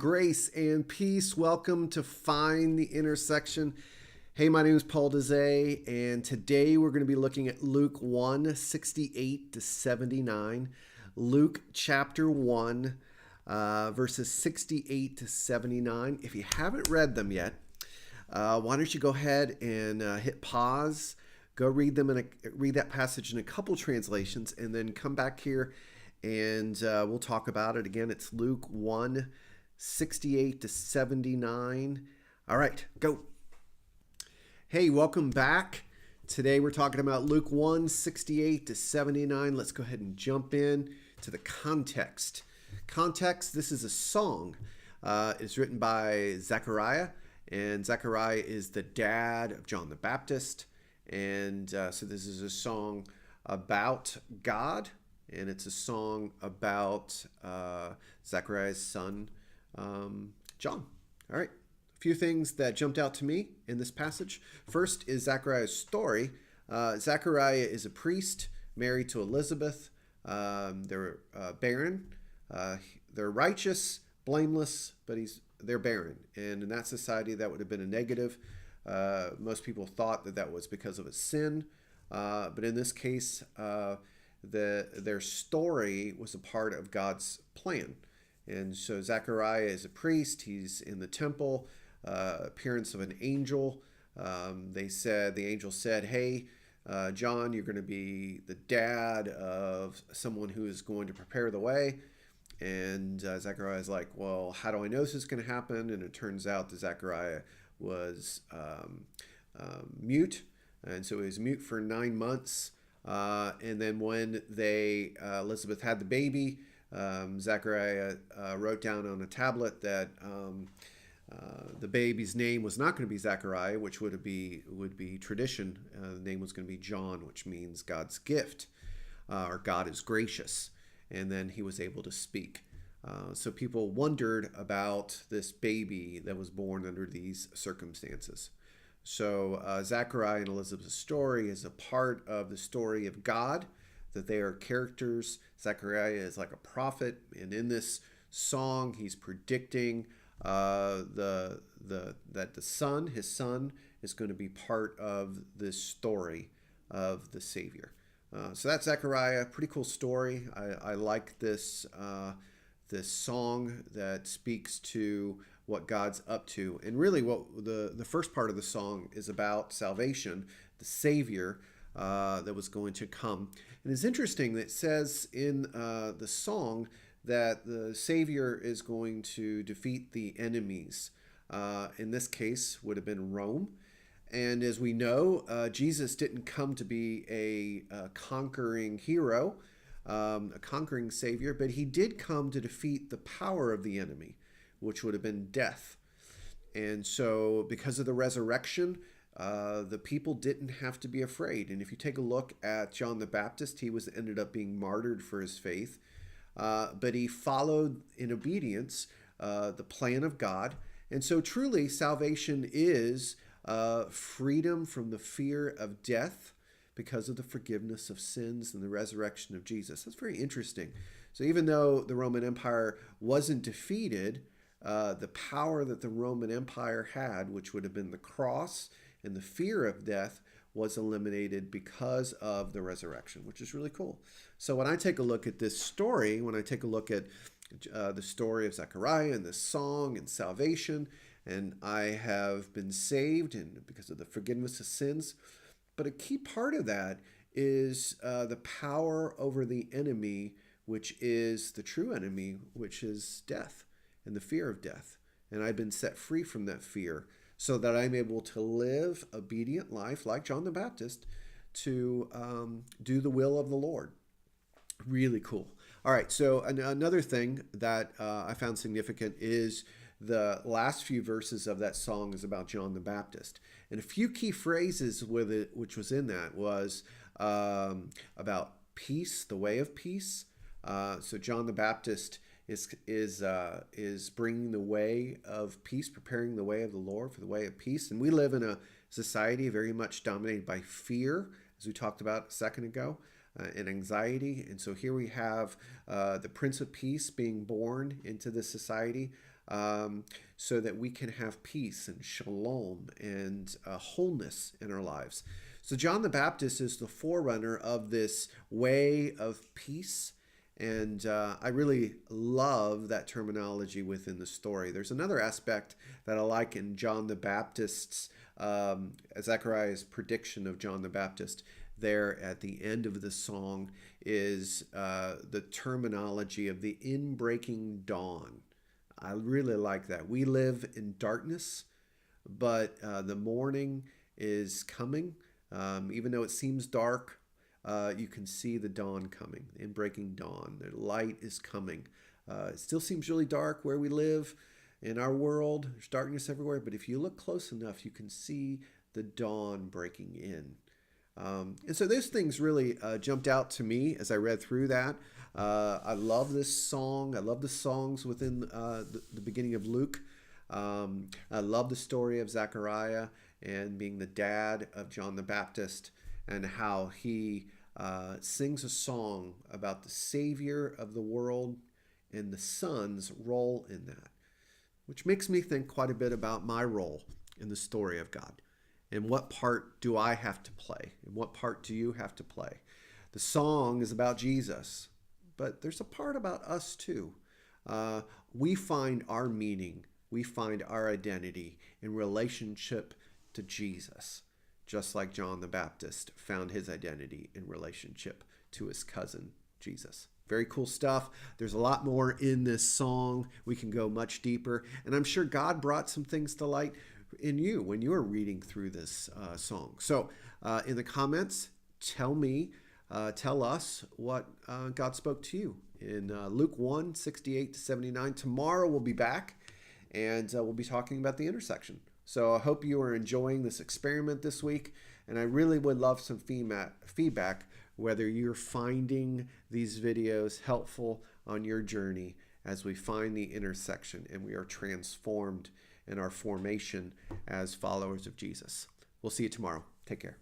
grace and peace. Welcome to Find the Intersection. Hey, my name is Paul Dezay, and today we're going to be looking at Luke 1, 68 to 79. Luke chapter 1, verses 68 to 79. If you haven't read them yet, why don't you go ahead and hit pause, go read that passage in a couple translations, and then come back here and we'll talk about it. Again, it's Luke 1, 68 to 79. All right, go. Hey, welcome back. Today we're talking about Luke 1, 68 to 79. Let's go ahead and jump in to the context. This is a song. It's written by Zechariah, and Zechariah is the dad of John the Baptist. And so this is a song about God, and it's a song about Zechariah's son, John. All right. A few things that jumped out to me in this passage. First is Zechariah's story. Zechariah is a priest married to Elizabeth. They're barren. They're righteous, blameless, but they're barren. And in that society, that would have been a negative. Most people thought that was because of a sin. But in this case, their story was a part of God's plan. And so Zechariah is a priest. He's in the temple, appearance of an angel. The angel said, hey, John, you're going to be the dad of someone who is going to prepare the way. And Zechariah is like, well, how do I know this is going to happen? And it turns out that Zechariah was mute. And so he was mute for 9 months. And then when Elizabeth had the baby, Zechariah wrote down on a tablet that the baby's name was not going to be Zechariah, which would be tradition. The name was going to be John, which means God's gift, or God is gracious. And then he was able to speak. So people wondered about this baby that was born under these circumstances. So Zechariah and Elizabeth's story is a part of the story of God, that they are characters. Zechariah is like a prophet, and in this song, he's predicting that his son, is going to be part of this story of the Savior. So that's Zechariah. Pretty cool story. I like this song that speaks to what God's up to. And really what the first part of the song is about salvation, the Savior that was going to come. And it's interesting that it says in the song that the Savior is going to defeat the enemies. In this case, would have been Rome. And as we know, Jesus didn't come to be a conquering hero, a conquering Savior, but he did come to defeat the power of the enemy, which would have been death. And so because of the resurrection, the people didn't have to be afraid. And if you take a look at John the Baptist, he ended up being martyred for his faith. But he followed in obedience the plan of God. And so truly salvation is freedom from the fear of death because of the forgiveness of sins and the resurrection of Jesus. That's very interesting. So even though the Roman Empire wasn't defeated, the power that the Roman Empire had, which would have been the cross and the fear of death, was eliminated because of the resurrection, which is really cool. So when I take a look at this story, when I take a look at the story of Zechariah and this song and salvation, and I have been saved and because of the forgiveness of sins, but a key part of that is the power over the enemy, which is the true enemy, which is death and the fear of death. And I've been set free from that fear so that I'm able to live obedient life like John the Baptist to do the will of the Lord. Really cool. All right, so another thing that I found significant is the last few verses of that song is about John the Baptist. And a few key phrases with it, which was in that, was about peace, the way of peace. So John the Baptist is bringing the way of peace, preparing the way of the Lord for the way of peace. And we live in a society very much dominated by fear, as we talked about a second ago, and anxiety. And so here we have the Prince of Peace being born into this society. so that we can have peace and shalom and wholeness in our lives. So John the Baptist is the forerunner of this way of peace. And I really love that terminology within the story. There's another aspect that I like in John the Baptist's, Zechariah's prediction of John the Baptist there at the end of the song is the terminology of the inbreaking dawn. I really like that. We live in darkness, but the morning is coming. Even though it seems dark, you can see the dawn coming, the inbreaking dawn. The light is coming. It still seems really dark where we live in our world. There's darkness everywhere, but if you look close enough, you can see the dawn breaking in. And so those things really jumped out to me as I read through that. I love this song. I love the songs within the beginning of Luke. I love the story of Zechariah and being the dad of John the Baptist, and how he sings a song about the Savior of the world and the Son's role in that, which makes me think quite a bit about my role in the story of God. And what part do I have to play? And what part do you have to play? The song is about Jesus, but there's a part about us too. We find our meaning, we find our identity in relationship to Jesus, just like John the Baptist found his identity in relationship to his cousin, Jesus. Very cool stuff. There's a lot more in this song. We can go much deeper. And I'm sure God brought some things to light in you when you were reading through this song. So in the comments, tell us what God spoke to you in Luke 1, 68 to 79. Tomorrow we'll be back, and we'll be talking about the intersection. So I hope you are enjoying this experiment this week, and I really would love some feedback, whether you're finding these videos helpful on your journey as we find the intersection and we are transformed in our formation as followers of Jesus. We'll see you tomorrow. Take care.